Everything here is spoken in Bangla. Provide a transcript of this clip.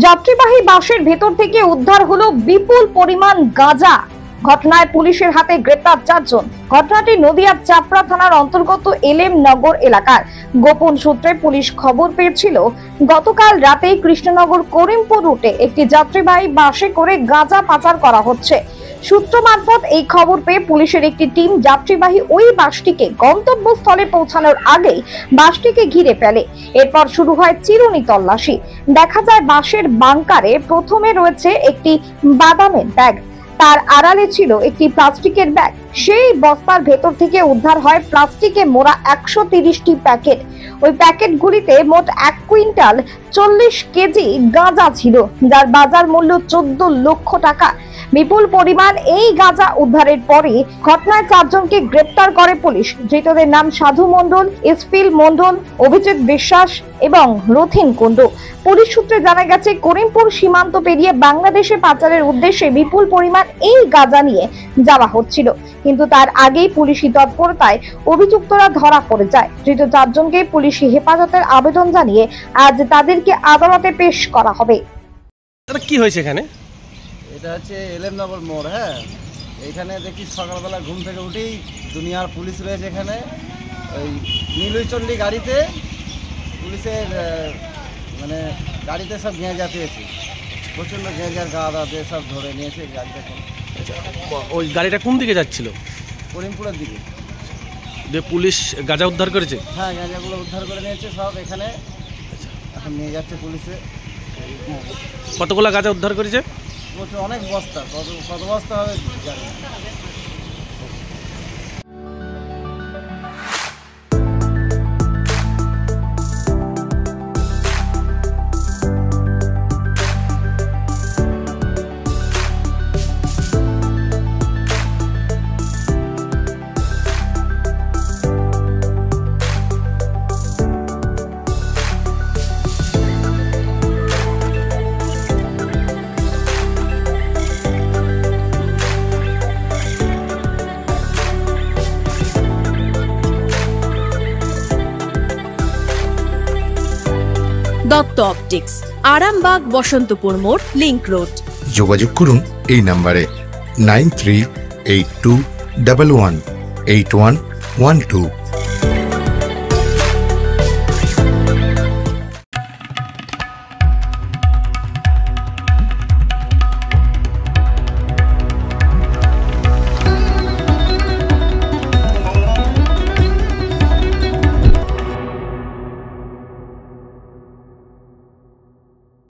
যাত্রীবাহী বাসের ভেতর থেকে উদ্ধার হলো বিপুল পরিমাণ গাঁজা। ঘটনায় পুলিশের হাতে গ্রেপ্তার 4 জন। ঘটনাটি নদিয়ার চাপড়া থানার অন্তর্গত এলএম নগর এলাকার। গোপন সূত্রে পুলিশ খবর পেয়েছিল গতকাল রাতে কৃষ্ণনগর করিমপুর রুটে একটি যাত্রীবাহী বাসে করে গাঁজা পাচার করা হচ্ছে। সূত্র মারফত এই খবর পেয়ে পুলিশের একটি টিম যাত্রীবাহী ওই বাসটিকে গন্তব্যস্থলে পৌঁছানোর আগেই বাসটিকে ঘিরে ফেলে। এরপর শুরু হয় চিরুনি তল্লাশি। দেখা যায় বাসের বাংকারে প্রথমে রয়েছে একটি বাদামের ব্যাগ, তার আড়ালে ছিল একটি প্লাস্টিকের ব্যাগ। সেই বস্তার ভেতর থেকে উদ্ধার হয় প্লাস্টিকে মোড়া 130টি প্যাকেট। ওই প্যাকেটগুলিতে মোট 1 কুইন্টাল 40 কেজি গাঁজা ছিল, যার বাজার মূল্য 14 লক্ষ টাকা। বিপুল পরিমাণ এই গাঁজা উদ্ধারের পরে ঘটনায় 4 জনকে গ্রেপ্তার করে পুলিশ। ধৃতদের নাম সাধু মণ্ডল, ইসফিল মণ্ডল, অভিজিৎ বিশ্বাস এবং রথিন কুণ্ডু। পুলিশ সূত্রে জানা গেছে, করিমপুর সীমান্ত পেরিয়ে বাংলাদেশে পাচারের উদ্দেশ্যে বিপুল পরিমাণ এই গাঁজা নিয়ে যাওয়া হচ্ছিল, কিন্তু তার আগেই পুলিশি তৎপরতায় অভিযুক্তরা ধরা পড়ে যায়। ধৃত 4 জনকে পুলিশি হেফাজতের আবেদন জানিয়ে আজ তাদেরকে আদালতে পেশ করা হবে। কি হয়েছে এখানে? এটা হচ্ছে এলএম নগর মোড়। হ্যাঁ, এইখানে দেখি সকালবেলা ঘুম থেকে উঠেই দুনিয়ার পুলিশ রয়েছে এখানে। ওই নীলচণ্ডী গাড়িতে পুলিশের মানে গাড়িতে সব গেঁজা পেয়েছে, প্রচণ্ড গেঁজার গাদা দিয়ে সব ধরে নিয়েছে গাড়িটা। ওই গাড়িটা কোন দিকে যাচ্ছিল? করিমপুরের দিকে। পুলিশ গাঁজা উদ্ধার করেছে? হ্যাঁ, গাঁজাগুলো উদ্ধার করে নিয়েছে সব এখানে, এখন নিয়ে যাচ্ছে পুলিশে। কতগুলো গাঁজা উদ্ধার করেছে? অনেক বস্তা, কত বস্তা হবে জানি না। দত্ত অপটিক্স, আরামবাগ, বসন্তপুর মোড়, লিংক রোড। যোগাযোগ করুন এই নম্বরে 9382118112।